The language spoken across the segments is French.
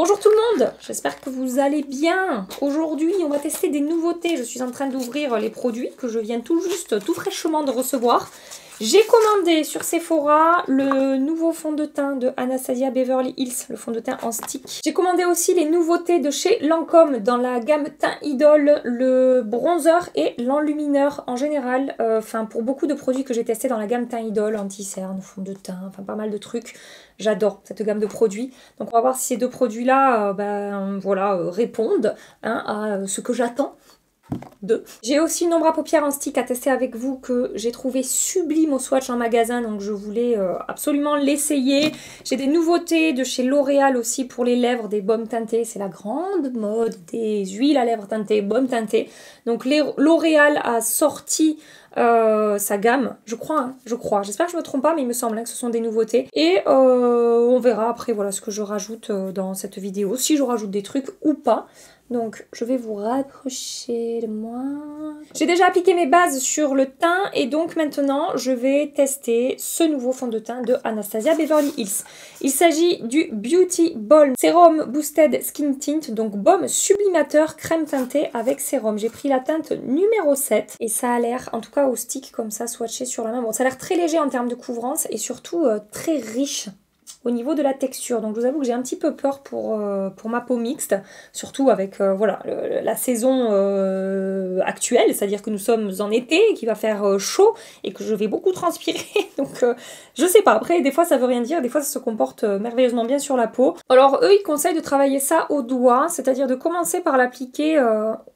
Bonjour tout le monde, j'espère que vous allez bien. Aujourd'hui, on va tester des nouveautés. Je suis en train d'ouvrir les produits que je viens tout fraîchement de recevoir. J'ai commandé sur Sephora le nouveau fond de teint de Anastasia Beverly Hills, le fond de teint en stick. J'ai commandé aussi les nouveautés de chez Lancôme dans la gamme teint Idol, le bronzer et l'enlumineur en général. Enfin, pour beaucoup de produits que j'ai testés dans la gamme teint Idol, anti-cerne, fond de teint, enfin pas mal de trucs. J'adore cette gamme de produits. Donc on va voir si ces deux produits-là répondent à ce que j'attends. J'ai aussi une ombre à paupières en stick à tester avec vous que j'ai trouvé sublime au swatch en magasin, donc je voulais absolument l'essayer. J'ai des nouveautés de chez L'Oréal aussi pour les lèvres, des baumes teintés, c'est la grande mode des huiles à lèvres teintées, baumes teintés. Donc L'Oréal a sorti sa gamme, je crois, j'espère que je me trompe pas, mais il me semble que ce sont des nouveautés. Et on verra après voilà ce que je rajoute dans cette vidéo, si je rajoute des trucs ou pas. Donc je vais vous rapprocher de moi. J'ai déjà appliqué mes bases sur le teint et donc maintenant je vais tester ce nouveau fond de teint de Anastasia Beverly Hills. Il s'agit du Beauty Balm Serum Boosted Skin Tint, donc baume sublimateur crème teintée avec sérum. J'ai pris la teinte numéro 7 et ça a l'air, en tout cas au stick comme ça, swatché sur la main. Bon, ça a l'air très léger en termes de couvrance et surtout très riche au niveau de la texture. Donc je vous avoue que j'ai un petit peu peur pour ma peau mixte, surtout avec la saison actuelle, c'est-à-dire que nous sommes en été, qu'il va faire chaud et que je vais beaucoup transpirer. Donc je sais pas, après des fois ça veut rien dire, des fois ça se comporte merveilleusement bien sur la peau. Alors eux ils conseillent de travailler ça au doigt, c'est-à-dire de commencer par l'appliquer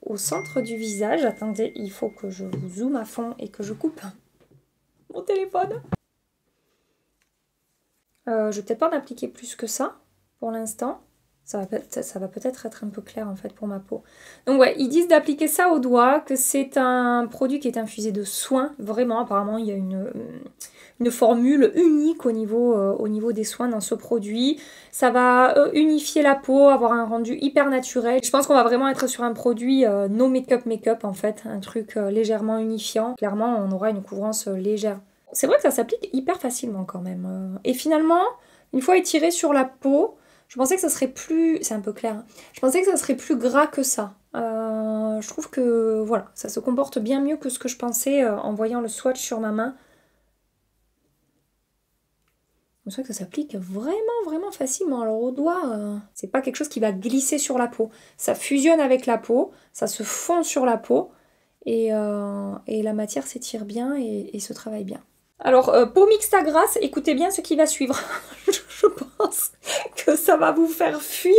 au centre du visage. Attendez, il faut que je vous zoome à fond et que je coupe mon téléphone. Je vais peut-être pas en appliquer plus que ça pour l'instant. Ça va peut-être être un peu clair en fait pour ma peau. Donc ouais, ils disent d'appliquer ça au doigt, que c'est un produit qui est infusé de soins. Vraiment, apparemment, il y a une formule unique au niveau des soins dans ce produit. Ça va unifier la peau, avoir un rendu hyper naturel. Je pense qu'on va vraiment être sur un produit no make-up en fait. Un truc légèrement unifiant. Clairement, on aura une couvrance légère. C'est vrai que ça s'applique hyper facilement quand même. Et finalement, une fois étiré sur la peau, je pensais que ça serait plus... C'est un peu clair. Hein. Je pensais que ça serait plus gras que ça. Je trouve que voilà, ça se comporte bien mieux que ce que je pensais en voyant le swatch sur ma main. C'est vrai que ça s'applique vraiment facilement. Alors au doigt, c'est pas quelque chose qui va glisser sur la peau. Ça fusionne avec la peau, ça se fond sur la peau et la matière s'étire bien et se travaille bien. Alors, peau mixte à grasse, écoutez bien ce qui va suivre. Je pense que ça va vous faire fuir,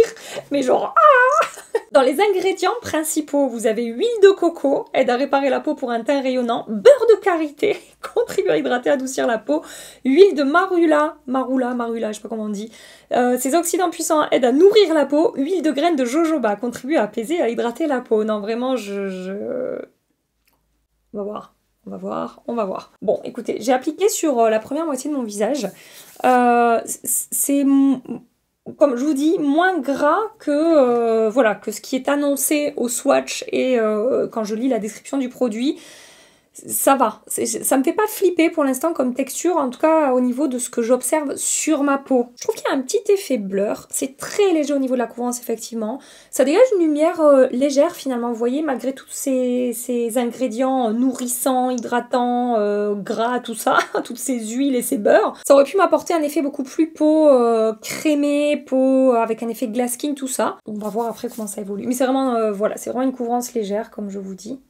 mais genre... Ah Dans les ingrédients principaux, vous avez huile de coco, aide à réparer la peau pour un teint rayonnant, beurre de karité, contribue à hydrater, adoucir la peau, huile de marula, je sais pas comment on dit, ces oxydants puissants aident à nourrir la peau, huile de graines de jojoba, contribue à apaiser, à hydrater la peau. Non, vraiment, On va voir. On va voir. Bon, écoutez, j'ai appliqué sur la première moitié de mon visage. C'est, comme je vous dis, moins gras que, que ce qui est annoncé au swatch et quand je lis la description du produit. Ça va, ça me fait pas flipper pour l'instant comme texture, en tout cas au niveau de ce que j'observe sur ma peau. Je trouve qu'il y a un petit effet blur, c'est très léger au niveau de la couvrance effectivement. Ça dégage une lumière légère finalement, vous voyez, malgré tous ces ingrédients nourrissants, hydratants, gras, tout ça, toutes ces huiles et ces beurres. Ça aurait pu m'apporter un effet beaucoup plus peau crémée, peau avec un effet glass skin, tout ça. On va voir après comment ça évolue. Mais c'est vraiment, c'est vraiment une couvrance légère comme je vous dis.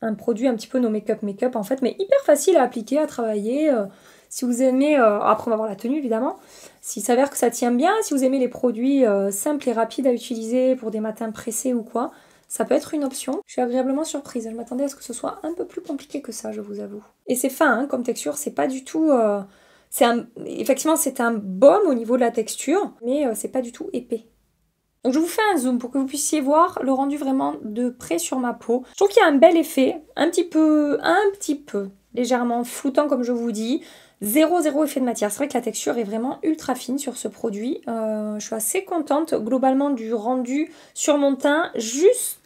Un produit un petit peu no make-up en fait, mais hyper facile à appliquer, à travailler. Si vous aimez, après on va voir la tenue évidemment, s'il s'avère que ça tient bien, si vous aimez les produits simples et rapides à utiliser pour des matins pressés ou quoi, ça peut être une option. Je suis agréablement surprise, je m'attendais à ce que ce soit un peu plus compliqué que ça, je vous avoue. Et c'est fin hein, comme texture, c'est pas du tout... Effectivement c'est un baume au niveau de la texture, mais c'est pas du tout épais. Donc je vous fais un zoom pour que vous puissiez voir le rendu vraiment de près sur ma peau. Je trouve qu'il y a un bel effet, un petit peu, légèrement floutant comme je vous dis. Zéro effet de matière. C'est vrai que la texture est vraiment ultra fine sur ce produit. Je suis assez contente globalement du rendu sur mon teint. Juste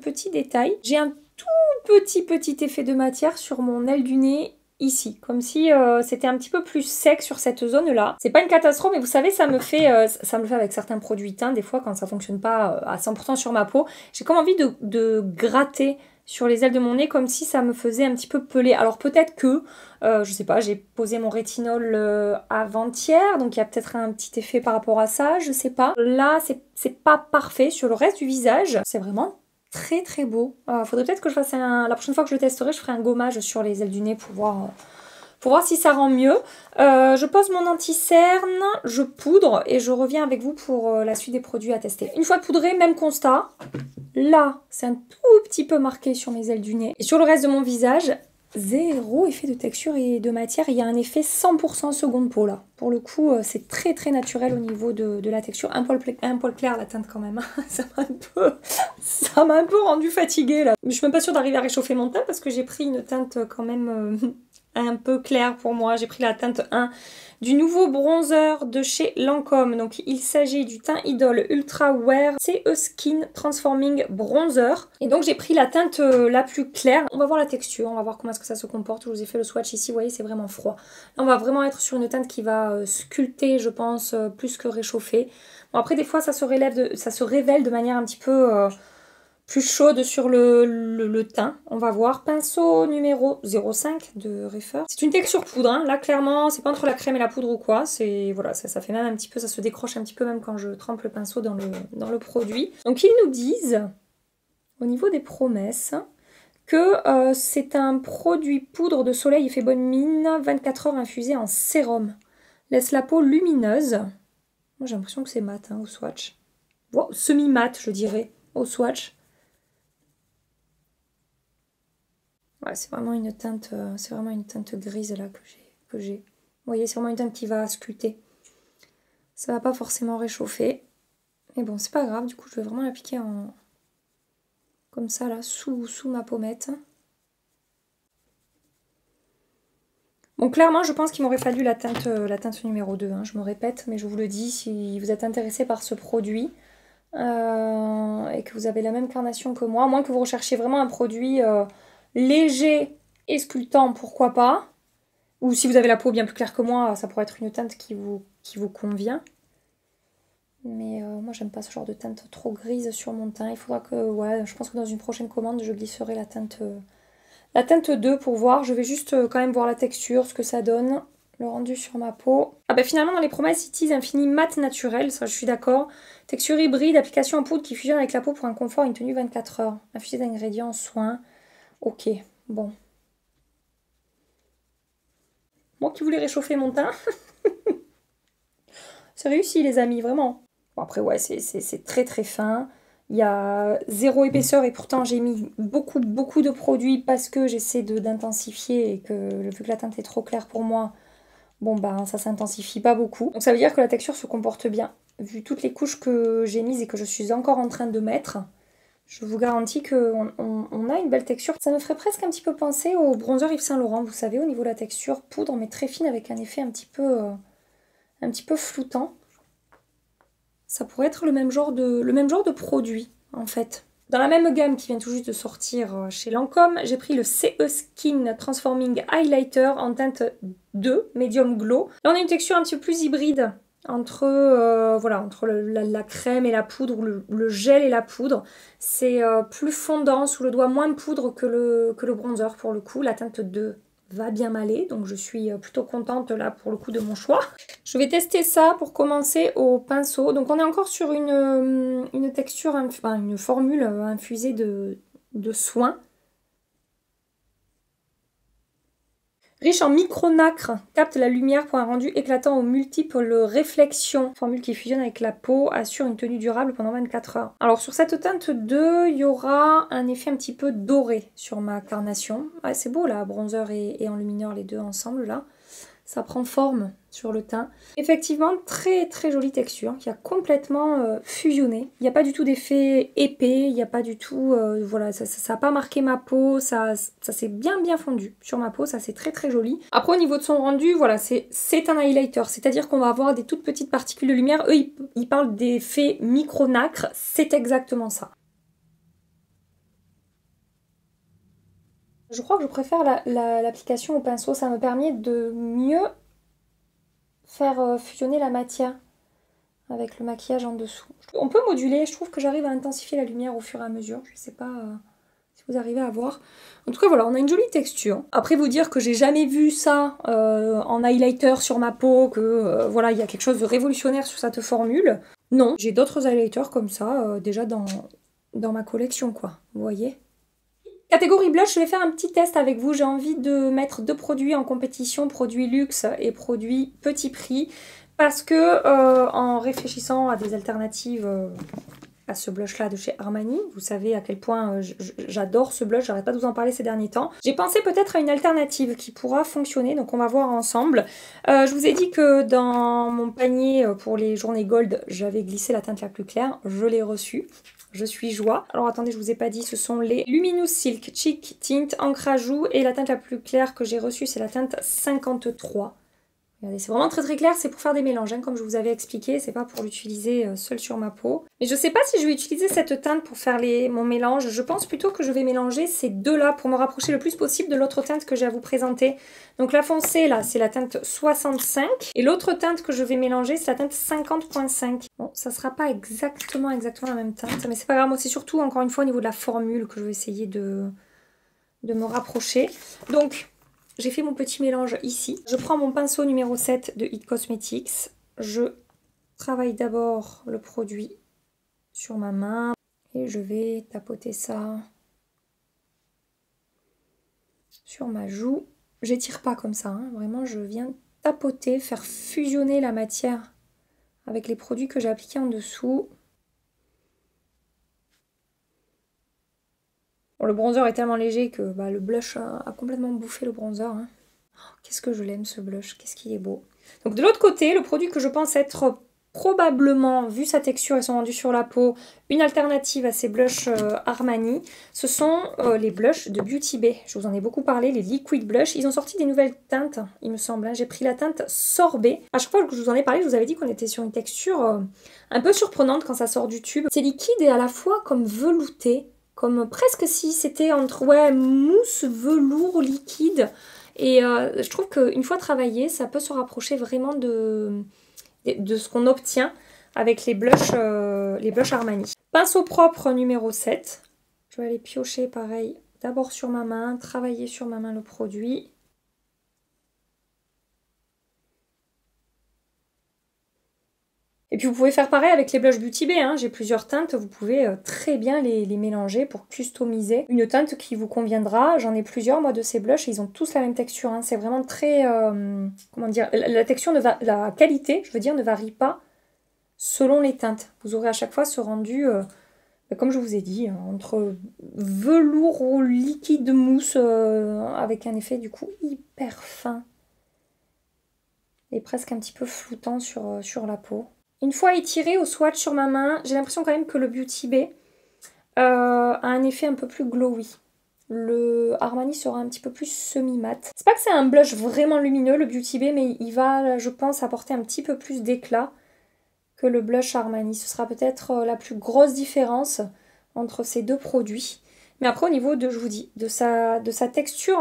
petit détail. J'ai un tout petit effet de matière sur mon aile du nez. ici, comme si c'était un petit peu plus sec sur cette zone-là. C'est pas une catastrophe, mais vous savez, ça me le fait avec certains produits teints, des fois quand ça fonctionne pas à 100% sur ma peau. J'ai comme envie de gratter sur les ailes de mon nez comme si ça me faisait un petit peu peler. Alors peut-être que, je sais pas, j'ai posé mon rétinol avant-hier, donc il y a peut-être un petit effet par rapport à ça, je sais pas. Là, c'est pas parfait sur le reste du visage, c'est vraiment très très beau. Faudrait peut-être que je fasse la prochaine fois que je le testerai, je ferai un gommage sur les ailes du nez pour voir si ça rend mieux. Je pose mon anti-cerne, je poudre et je reviens avec vous pour la suite des produits à tester. Une fois poudré, même constat. Là, c'est un tout petit peu marqué sur mes ailes du nez. Et sur le reste de mon visage, zéro effet de texture et de matière. Il y a un effet 100% seconde peau là. Pour le coup, c'est très très naturel au niveau de la texture. Un poil clair la teinte quand même. Ça m'a un peu rendu fatiguée là. Mais je suis même pas sûre d'arriver à réchauffer mon teint parce que j'ai pris une teinte quand même un peu claire pour moi. J'ai pris la teinte 1 du nouveau bronzer de chez Lancôme. Donc il s'agit du teint Idol Ultra Wear CE Skin Transforming Bronzer. Et donc j'ai pris la teinte la plus claire. On va voir la texture, on va voir comment est-ce que ça se comporte. Je vous ai fait le swatch ici, vous voyez c'est vraiment froid. Là on va vraiment être sur une teinte qui va sculpter je pense plus que réchauffer. Bon après des fois ça se révèle de manière un petit peu plus chaude sur le teint. On va voir. Pinceau numéro 05 de Refer. C'est une texture poudre. Hein. Là, clairement, c'est pas entre la crème et la poudre ou quoi. C'est voilà, ça fait même un petit peu, ça se décroche un petit peu même quand je trempe le pinceau dans le produit. Donc, ils nous disent, au niveau des promesses, que c'est un produit poudre de soleil effet bonne mine, 24 heures infusé en sérum. Laisse la peau lumineuse. Moi, j'ai l'impression que c'est mat hein, au swatch. Wow, semi-mat, je dirais, au swatch. Ouais, c'est vraiment une teinte grise là que j'ai. Vous voyez, c'est vraiment une teinte qui va sculpter. Ça va pas forcément réchauffer. Mais bon, c'est pas grave, du coup je vais vraiment l'appliquer comme ça là, sous ma pommette. Bon, clairement, je pense qu'il m'aurait fallu la teinte numéro 2. Hein. Je me répète, mais je vous le dis, si vous êtes intéressé par ce produit et que vous avez la même carnation que moi, à moins que vous recherchiez vraiment un produit léger et sculptant, pourquoi pas. Ou si vous avez la peau bien plus claire que moi, ça pourrait être une teinte qui vous convient. Mais moi, j'aime pas ce genre de teinte trop grise sur mon teint. Il faudra que, ouais, je pense que dans une prochaine commande, je glisserai la teinte 2 pour voir. Je vais juste quand même voir la texture, ce que ça donne, le rendu sur ma peau. Ah bah finalement, dans les promesses, ils disent Infini mat naturel, ça je suis d'accord. Texture hybride, application en poudre qui fusionne avec la peau pour un confort et une tenue 24 heures. Infusé d'ingrédients, soins. Ok, bon. Moi qui voulais réchauffer mon teint. C'est réussi les amis, vraiment. Bon après ouais, c'est très très fin. Il y a zéro épaisseur et pourtant j'ai mis beaucoup de produits parce que j'essaie d'intensifier et que vu que la teinte est trop claire pour moi, bon ben ça s'intensifie pas beaucoup. Donc ça veut dire que la texture se comporte bien. Vu toutes les couches que j'ai mises et que je suis encore en train de mettre, je vous garantis qu'on a une belle texture. Ça me ferait presque un petit peu penser au bronzer Yves Saint Laurent, vous savez, au niveau de la texture, poudre mais très fine avec un effet un petit peu floutant. Ça pourrait être le même genre de produit, en fait. Dans la même gamme qui vient tout juste de sortir chez Lancôme, j'ai pris le CE Skin Transforming Highlighter en teinte 2, Medium Glow. Là, on a une texture un petit peu plus hybride entre la crème et la poudre, ou le gel et la poudre. C'est plus fondant sous le doigt, moins de poudre que le bronzer pour le coup. La teinte 2 va bien m'aller, donc je suis plutôt contente là pour le coup de mon choix. Je vais tester ça pour commencer au pinceau. Donc on est encore sur une texture, enfin une formule infusée de soin. Riche en micro-nacre, capte la lumière pour un rendu éclatant aux multiples réflexions. Formule qui fusionne avec la peau, assure une tenue durable pendant 24 heures. Alors sur cette teinte 2, il y aura un effet un petit peu doré sur ma carnation. Ouais, c'est beau là, bronzer et enlumineur les deux ensemble là. Ça prend forme sur le teint. Effectivement, très très jolie texture qui a complètement fusionné. Il n'y a pas du tout d'effet épais, il n'y a pas du tout... voilà, ça n'a pas marqué ma peau, ça s'est bien fondu sur ma peau, ça c'est très très joli. Après au niveau de son rendu, voilà, c'est un highlighter, c'est-à-dire qu'on va avoir des toutes petites particules de lumière. Eux, ils parlent d'effet micro-nacre, c'est exactement ça. Je crois que je préfère l'application au pinceau, ça me permet de mieux faire fusionner la matière avec le maquillage en dessous. On peut moduler, je trouve que j'arrive à intensifier la lumière au fur et à mesure. Je sais pas si vous arrivez à voir. En tout cas voilà, on a une jolie texture. Après vous dire que j'ai jamais vu ça en highlighter sur ma peau, que voilà, il y a quelque chose de révolutionnaire sur cette formule. Non, j'ai d'autres highlighters comme ça déjà dans ma collection quoi, vous voyez. Catégorie blush, je vais faire un petit test avec vous. J'ai envie de mettre 2 produits en compétition, produits luxe et produits petit prix. Parce que en réfléchissant à des alternatives à ce blush là de chez Armani, vous savez à quel point j'adore ce blush, j'arrête pas de vous en parler ces derniers temps. J'ai pensé peut-être à une alternative qui pourra fonctionner, donc on va voir ensemble. Je vous ai dit que dans mon panier pour les journées gold, j'avais glissé la teinte la plus claire, je l'ai reçue. Je suis joie. Alors attendez, je vous ai pas dit, ce sont les Luminous Silk Cheek Tint Encre à joues et la teinte la plus claire que j'ai reçue, c'est la teinte 53. Regardez, c'est vraiment très très clair, c'est pour faire des mélanges, hein, comme je vous avais expliqué, c'est pas pour l'utiliser seul sur ma peau. Mais je sais pas si je vais utiliser cette teinte pour faire mon mélange, je pense plutôt que je vais mélanger ces deux-là pour me rapprocher le plus possible de l'autre teinte que j'ai à vous présenter. Donc la foncée là, c'est la teinte 65, et l'autre teinte que je vais mélanger, c'est la teinte 50.5. Bon, ça sera pas exactement la même teinte, mais c'est pas grave, moi c'est surtout encore une fois au niveau de la formule que je vais essayer de me rapprocher. Donc... j'ai fait mon petit mélange ici. Je prends mon pinceau numéro 7 de It Cosmetics. Je travaille d'abord le produit sur ma main. Et je vais tapoter ça sur ma joue. J'étire pas comme ça, hein. Vraiment je viens tapoter, faire fusionner la matière avec les produits que j'ai appliqués en dessous. Bon, le bronzer est tellement léger que le blush a complètement bouffé le bronzer. Hein. Oh, qu'est-ce que je l'aime ce blush, qu'est-ce qu'il est beau. Donc de l'autre côté, le produit que je pense être probablement, vu sa texture et son rendu sur la peau, une alternative à ces blushs Armani, ce sont les blushs de Beauty Bay. Je vous en ai beaucoup parlé, les liquid blush. Ils ont sorti des nouvelles teintes, il me semble. Hein. J'ai pris la teinte Sorbet. À chaque fois que je vous en ai parlé, je vous avais dit qu'on était sur une texture un peu surprenante quand ça sort du tube. C'est liquide et à la fois comme velouté. Comme presque si c'était entre mousse, velours, liquide. Et je trouve qu'une fois travaillé, ça peut se rapprocher vraiment de ce qu'on obtient avec les blushs Armani. Pinceau propre numéro 7. Je vais aller piocher pareil, d'abord sur ma main, travailler sur ma main le produit. Et puis vous pouvez faire pareil avec les blushs Beauty Bay, hein. J'ai plusieurs teintes, vous pouvez très bien les mélanger pour customiser une teinte qui vous conviendra. J'en ai plusieurs moi de ces blushs, ils ont tous la même texture, hein. C'est vraiment très... comment dire, la texture, la qualité, je veux dire, ne varie pas selon les teintes. Vous aurez à chaque fois ce rendu, comme je vous ai dit, entre velours ou liquide mousse, avec un effet du coup hyper fin. Et presque un petit peu floutant sur la peau. Une fois étiré au swatch sur ma main, j'ai l'impression quand même que le Beauty Bay a un effet un peu plus glowy. Le Armani sera un petit peu plus semi-mat. C'est pas que c'est un blush vraiment lumineux, le Beauty Bay, mais il va, je pense, apporter un petit peu plus d'éclat que le blush Armani. Ce sera peut-être la plus grosse différence entre ces deux produits. Mais après, au niveau de, je vous dis, de sa texture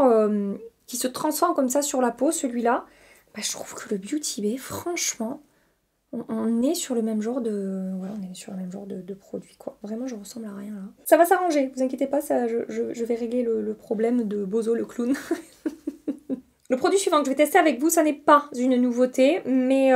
qui se transforme comme ça sur la peau, celui-là, je trouve que le Beauty Bay, franchement... on est sur le même genre de... voilà, on est sur le même genre de produit, quoi. Vraiment, je ressemble à rien, là. Ça va s'arranger, vous inquiétez pas, ça, je vais régler le problème de Bozo le clown. Le produit suivant que je vais tester avec vous, ça n'est pas une nouveauté, mais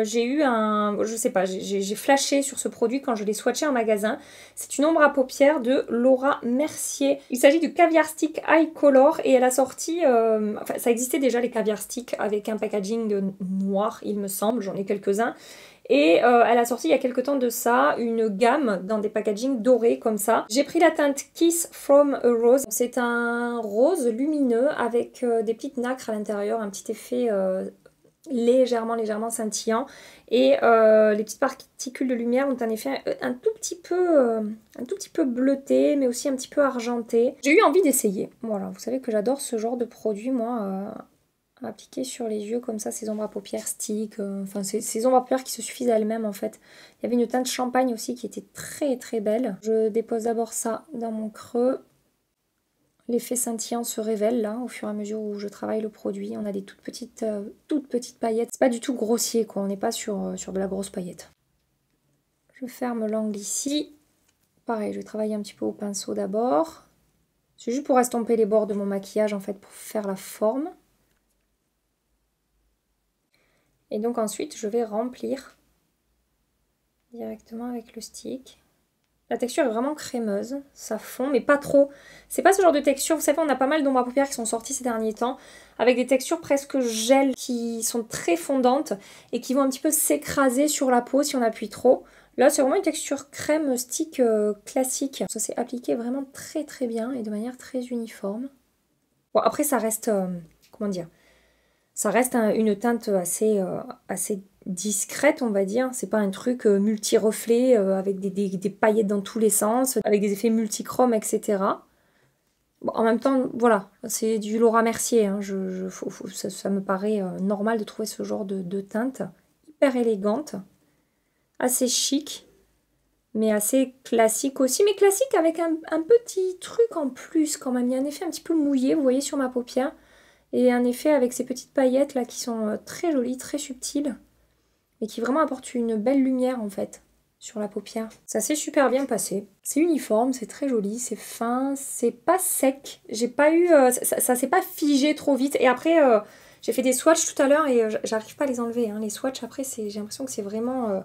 j'ai eu un... je sais pas, j'ai flashé sur ce produit quand je l'ai swatché en magasin. C'est une ombre à paupières de Laura Mercier. Il s'agit du Caviar Stick Eye Color et elle a sorti... enfin, ça existait déjà les Caviar Stick avec un packaging noir, il me semble, j'en ai quelques-uns. Et elle a sorti il y a quelques temps de ça une gamme dans des packagings dorés comme ça. J'ai pris la teinte Kiss from a Rose. C'est un rose lumineux avec des petites nacres à l'intérieur, un petit effet légèrement scintillant. Et les petites particules de lumière ont un effet un tout petit peu bleuté, mais aussi un petit peu argenté. J'ai eu envie d'essayer. Voilà, vous savez que j'adore ce genre de produit, moi... appliquer sur les yeux comme ça, ces ombres à paupières stick, enfin ces ombres à paupières qui se suffisent à elles-mêmes en fait. Il y avait une teinte champagne aussi qui était très très belle. Je dépose d'abord ça dans mon creux l'effet scintillant se révèle là, au fur et à mesure où je travaille le produit. On a des toutes petites paillettes. C'est pas du tout grossier, quoi. On n'est pas sur de la grosse paillette. Je ferme l'angle ici. Pareil, je vais travailler un petit peu au pinceau d'abord. C'est juste pour estomper les bords de mon maquillage, en fait, pour faire la forme. Et donc ensuite, je vais remplir directement avec le stick. La texture est vraiment crémeuse, ça fond, mais pas trop. C'est pas ce genre de texture, vous savez, on a pas mal d'ombres à paupières qui sont sorties ces derniers temps, avec des textures presque gel, qui sont très fondantes et qui vont un petit peu s'écraser sur la peau si on appuie trop. Là, c'est vraiment une texture crème stick classique. Ça s'est appliqué vraiment très très bien et de manière très uniforme. Bon, après, ça reste, comment dire, ça reste une teinte assez discrète, on va dire. C'est pas un truc multi-reflet avec des paillettes dans tous les sens, avec des effets multichromes, etc. Bon, en même temps, voilà, c'est du Laura Mercier. Hein. Ça me paraît normal de trouver ce genre de teinte. Hyper élégante, assez chic, mais assez classique aussi. Mais classique avec un petit truc en plus quand même. Il y a un effet un petit peu mouillé, vous voyez, sur ma paupière. Et un effet avec ces petites paillettes là qui sont très jolies, très subtiles. Et qui vraiment apportent une belle lumière en fait sur la paupière. Ça s'est super bien passé. C'est uniforme, c'est très joli, c'est fin, c'est pas sec. J'ai pas eu... ça s'est pas figé trop vite. Et après, j'ai fait des swatchs tout à l'heure et j'arrive pas à les enlever. Hein. Les swatchs après, j'ai l'impression que c'est vraiment...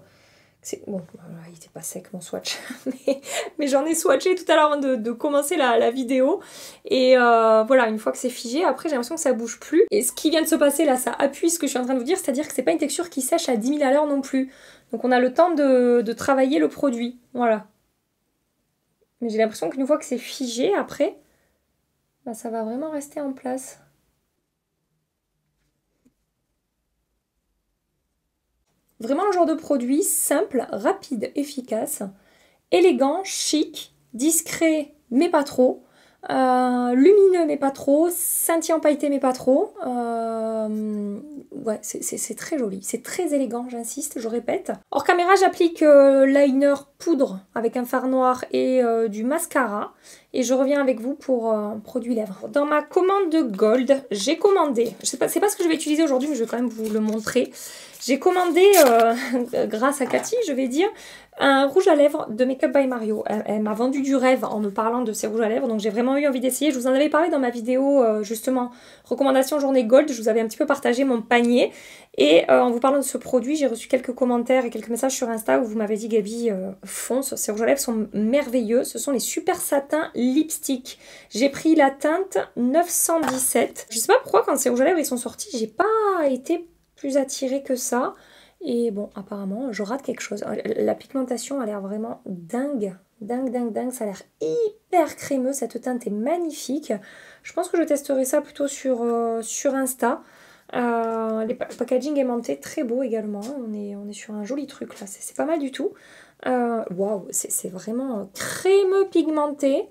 Bon, il était pas sec mon swatch, mais j'en ai swatché tout à l'heure avant de commencer la vidéo. Et voilà, une fois que c'est figé, après j'ai l'impression que ça bouge plus. Et ce qui vient de se passer là, ça appuie ce que je suis en train de vous dire, c'est-à-dire que c'est pas une texture qui sèche à 10 000 à l'heure non plus. Donc on a le temps de travailler le produit, voilà. Mais j'ai l'impression qu'une fois que c'est figé, après, bah, ça va vraiment rester en place. Vraiment le genre de produit simple, rapide, efficace, élégant, chic, discret mais pas trop, lumineux mais pas trop, scintillant pailleté mais pas trop. Ouais, c'est très joli, c'est très élégant, j'insiste, je répète. Hors caméra, j'applique liner poudre avec un fard noir et du mascara. Et je reviens avec vous pour produit lèvres. Dans ma commande de Gold, j'ai commandé, c'est pas ce que je vais utiliser aujourd'hui, mais je vais quand même vous le montrer. J'ai commandé, grâce à Cathy, je vais dire, un rouge à lèvres de Make Up by Mario. Elle m'a vendu du rêve en me parlant de ces rouges à lèvres, donc j'ai vraiment eu envie d'essayer. Je vous en avais parlé dans ma vidéo, justement, recommandation journée Gold. Je vous avais un petit peu partagé mon panier. Et en vous parlant de ce produit, j'ai reçu quelques commentaires et quelques messages sur Insta où vous m'avez dit, Gabi, fonce, ces rouges à lèvres sont merveilleux. Ce sont les Super Satin Lipstick. J'ai pris la teinte 917. Je sais pas pourquoi quand ces rouges à lèvres ils sont sortis, j'ai pas été plus attirée que ça. Et bon, apparemment, je rate quelque chose. La pigmentation a l'air vraiment dingue. Dingue. Ça a l'air hyper crémeux. Cette teinte est magnifique. Je pense que je testerai ça plutôt sur Insta. Le packaging aimanté, très beau également. On est sur un joli truc là. C'est pas mal du tout. Waouh, c'est vraiment crémeux pigmenté.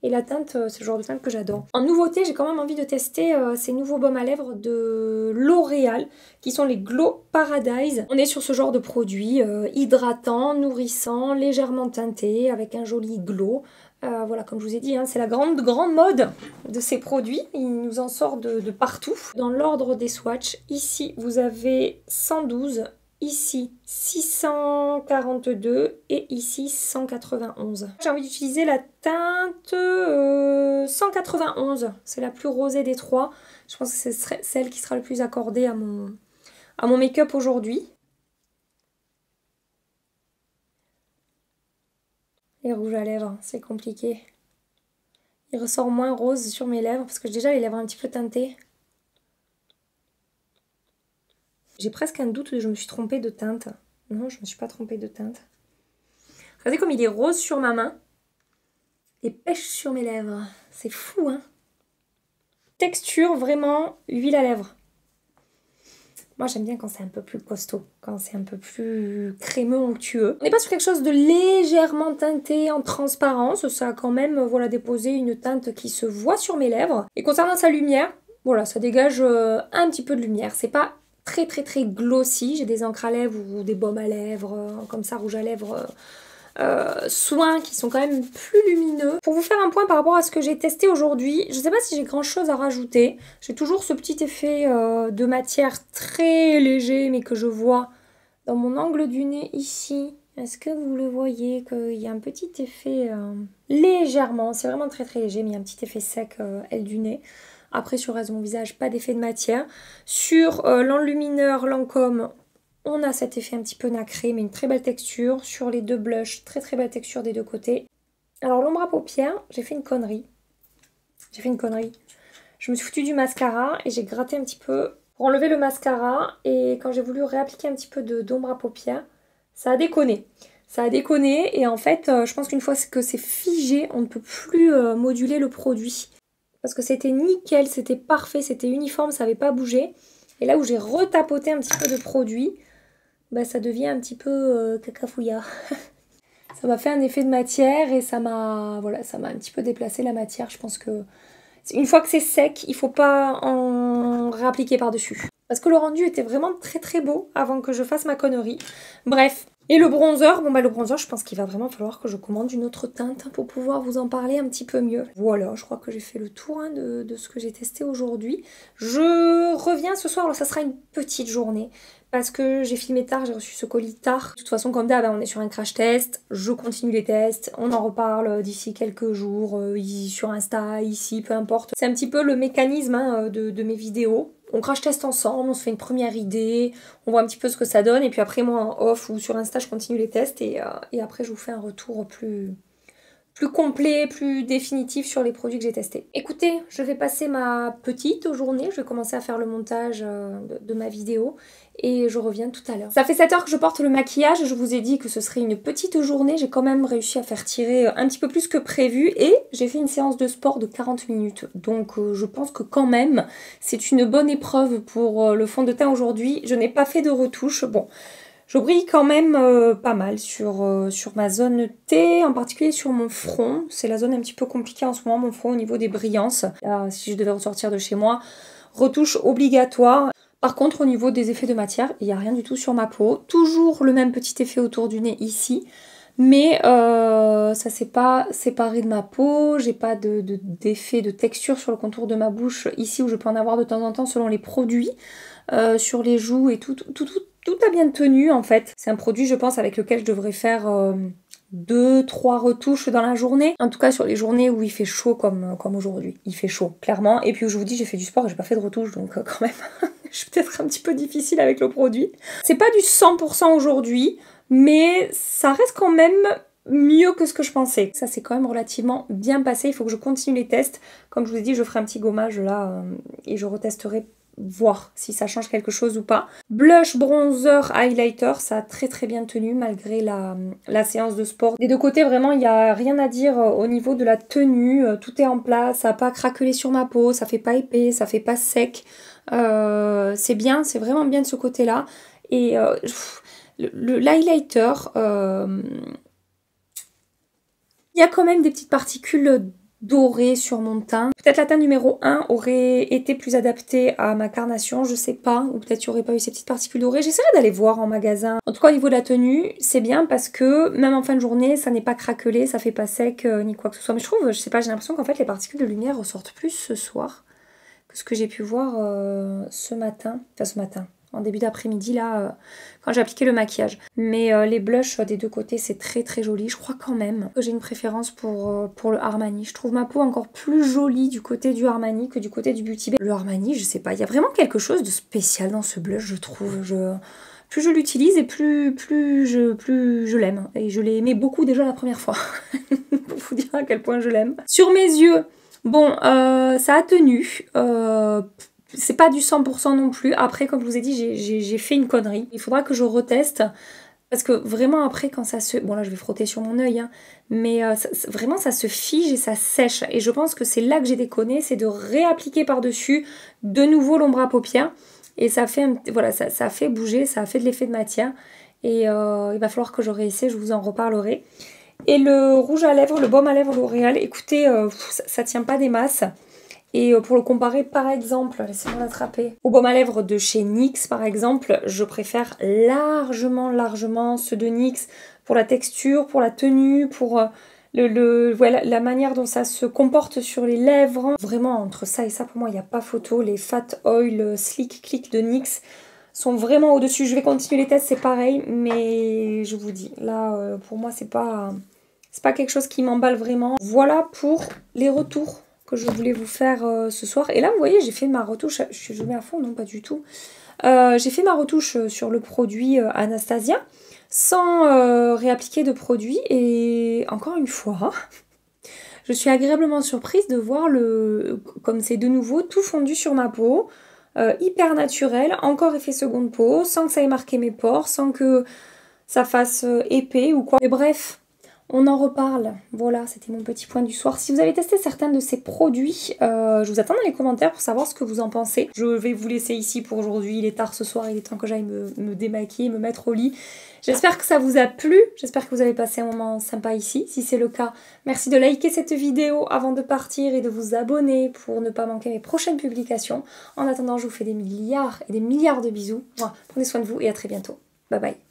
Et la teinte, c'est le genre de teinte que j'adore. En nouveauté, j'ai quand même envie de tester ces nouveaux baumes à lèvres de L'Oréal, qui sont les Glow Paradise. On est sur ce genre de produit hydratant, nourrissant, légèrement teinté, avec un joli glow. Voilà, comme je vous ai dit, hein, c'est la grande mode de ces produits. Il nous en sort de partout. Dans l'ordre des swatchs, ici, vous avez 112. Ici 642 et ici 191. J'ai envie d'utiliser la teinte 191. C'est la plus rosée des trois. Je pense que ce serait celle qui sera le plus accordée à mon make-up aujourd'hui. Les rouges à lèvres, c'est compliqué. Il ressort moins rose sur mes lèvres parce que j'ai déjà les lèvres un petit peu teintées. J'ai presque un doute que je me suis trompée de teinte. Non, je ne me suis pas trompée de teinte. Regardez comme il est rose sur ma main et pêche sur mes lèvres. C'est fou, hein? Texture vraiment huile à lèvres. Moi, j'aime bien quand c'est un peu plus costaud, quand c'est un peu plus crémeux, onctueux. On n'est pas sur quelque chose de légèrement teinté en transparence. Ça a quand même voilà, déposé une teinte qui se voit sur mes lèvres. Et concernant sa lumière, voilà, ça dégage un petit peu de lumière. C'est pas très glossy. J'ai des encres à lèvres ou des baumes à lèvres, comme ça, rouge à lèvres soins qui sont quand même plus lumineux. Pour vous faire un point par rapport à ce que j'ai testé aujourd'hui, je ne sais pas si j'ai grand chose à rajouter. J'ai toujours ce petit effet de matière très léger mais que je vois dans mon angle du nez ici. Est-ce que vous le voyez qu'il y a un petit effet légèrement, c'est vraiment très très léger, mais il y a un petit effet sec aile du nez. Après sur le reste de mon visage, pas d'effet de matière. Sur l'enlumineur Lancôme, on a cet effet un petit peu nacré, mais une très belle texture. Sur les deux blushs, très très belle texture des deux côtés. Alors l'ombre à paupières, j'ai fait une connerie. Je me suis foutue du mascara et j'ai gratté un petit peu pour enlever le mascara. Et quand j'ai voulu réappliquer un petit peu d'ombre à paupières, ça a déconné. Et en fait, je pense qu'une fois que c'est figé, on ne peut plus moduler le produit. Parce que c'était nickel, c'était parfait, c'était uniforme, ça n'avait pas bougé. Et là où j'ai retapoté un petit peu de produit, bah, ça devient un petit peu cacafouillard. Ça m'a fait un effet de matière et ça m'a un petit peu déplacé la matière. Je pense que une fois que c'est sec, il ne faut pas en réappliquer par-dessus. Parce que le rendu était vraiment très très beau avant que je fasse ma connerie. Bref. Et le bronzer, le bronzer, je pense qu'il va vraiment falloir que je commande une autre teinte pour pouvoir vous en parler un petit peu mieux. Voilà, je crois que j'ai fait le tour de ce que j'ai testé aujourd'hui. Je reviens ce soir, alors ça sera une petite journée. Parce que j'ai filmé tard, j'ai reçu ce colis tard. De toute façon, comme d'hab, on est sur un crash test. Je continue les tests. On en reparle d'ici quelques jours, sur Insta, ici, peu importe. C'est un petit peu le mécanisme de mes vidéos. On crash test ensemble, on se fait une première idée, on voit un petit peu ce que ça donne. Et puis après, moi, en off ou sur Insta, je continue les tests. Et après, je vous fais un retour plus complet, plus définitif sur les produits que j'ai testés. Écoutez, je vais passer ma petite journée, je vais commencer à faire le montage de ma vidéo et je reviens tout à l'heure. Ça fait 7 heures que je porte le maquillage, je vous ai dit que ce serait une petite journée, j'ai quand même réussi à faire tirer un petit peu plus que prévu et j'ai fait une séance de sport de 40 minutes. Donc je pense que quand même, c'est une bonne épreuve pour le fond de teint aujourd'hui. Je n'ai pas fait de retouche, bon. Je brille quand même pas mal sur ma zone T, en particulier sur mon front. C'est la zone un petit peu compliquée en ce moment, mon front au niveau des brillances. Si je devais ressortir de chez moi, retouche obligatoire. Par contre, au niveau des effets de matière, il n'y a rien du tout sur ma peau. Toujours le même petit effet autour du nez ici. Mais ça s'est pas séparé de ma peau. J'ai pas d'effet de texture sur le contour de ma bouche ici où je peux en avoir de temps en temps selon les produits. Sur les joues et tout a bien tenu en fait. C'est un produit je pense avec lequel je devrais faire 2-3 retouches dans la journée. En tout cas sur les journées où il fait chaud comme aujourd'hui. Il fait chaud clairement. Et puis je vous dis j'ai fait du sport et j'ai pas fait de retouche donc quand même je suis peut-être un petit peu difficile avec le produit. C'est pas du 100% aujourd'hui mais ça reste quand même mieux que ce que je pensais. Ça s'est quand même relativement bien passé. Il faut que je continue les tests. Comme je vous ai dit je ferai un petit gommage là et je retesterai voir si ça change quelque chose ou pas. Blush, bronzer, highlighter, ça a très très bien tenu malgré la séance de sport. Des deux côtés, vraiment, il n'y a rien à dire au niveau de la tenue. Tout est en place, ça n'a pas craquelé sur ma peau, ça fait pas épais, ça fait pas sec. C'est bien, c'est vraiment bien de ce côté-là. Et l'highlighter, il y a quand même des petites particules doré sur mon teint. Peut-être la teinte numéro 1 aurait été plus adaptée à ma carnation, je sais pas. Ou peut-être qu'il n'y aurait pas eu ces petites particules dorées. J'essaierai d'aller voir en magasin. En tout cas, au niveau de la tenue, c'est bien parce que même en fin de journée, ça n'est pas craquelé, ça fait pas sec ni quoi que ce soit. Mais je trouve, je sais pas, j'ai l'impression qu'en fait, les particules de lumière ressortent plus ce soir que ce que j'ai pu voir ce matin. Enfin, ce matin. En début d'après-midi, là, quand j'ai appliqué le maquillage. Mais les blushs des deux côtés, c'est très très joli. Je crois quand même que j'ai une préférence pour le Armani. Je trouve ma peau encore plus jolie du côté du Armani que du côté du Beauty Bay. Le Armani, je sais pas, il y a vraiment quelque chose de spécial dans ce blush, je trouve. Plus je l'utilise et plus je l'aime. Et je l'ai aimé beaucoup déjà la première fois. Pour vous dire à quel point je l'aime. Sur mes yeux, bon, ça a tenu. C'est pas du 100% non plus. Après, comme je vous ai dit, j'ai fait une connerie. Il faudra que je reteste. Parce que vraiment après, quand ça se... Bon là, je vais frotter sur mon œil. Hein, mais vraiment, ça se fige et ça sèche. Et je pense que c'est là que j'ai déconné. C'est de réappliquer par-dessus de nouveau l'ombre à paupières. Et ça fait, voilà, ça a fait bouger. Ça a fait de l'effet de matière. Et il va falloir que je réessaie. Je vous en reparlerai. Et le rouge à lèvres, le baume à lèvres L'Oréal. Écoutez, ça tient pas des masses. Et pour le comparer par exemple, laissez-moi l'attraper, au baume à lèvres de chez NYX par exemple, je préfère largement ceux de NYX pour la texture, pour la tenue, pour voilà, la manière dont ça se comporte sur les lèvres. Vraiment, entre ça et ça, pour moi, il n'y a pas photo. Les Fat Oil Slick Click de NYX sont vraiment au-dessus. Je vais continuer les tests, c'est pareil, mais je vous dis, là, pour moi, c'est pas quelque chose qui m'emballe vraiment. Voilà pour les retours que je voulais vous faire ce soir. Et là, vous voyez, j'ai fait ma retouche. Je mets à fond, non, pas du tout. J'ai fait ma retouche sur le produit Anastasia sans réappliquer de produit. Et encore une fois, je suis agréablement surprise de voir comme c'est de nouveau tout fondu sur ma peau. Hyper naturel, encore effet seconde peau, sans que ça ait marqué mes pores, sans que ça fasse épais ou quoi. Mais bref, on en reparle. Voilà, c'était mon petit point du soir. Si vous avez testé certains de ces produits, je vous attends dans les commentaires pour savoir ce que vous en pensez. Je vais vous laisser ici pour aujourd'hui. Il est tard ce soir, il est temps que j'aille me démaquiller, me mettre au lit. J'espère que ça vous a plu. J'espère que vous avez passé un moment sympa ici. Si c'est le cas, merci de liker cette vidéo avant de partir et de vous abonner pour ne pas manquer mes prochaines publications. En attendant, je vous fais des milliards et des milliards de bisous. Prenez soin de vous et à très bientôt. Bye bye.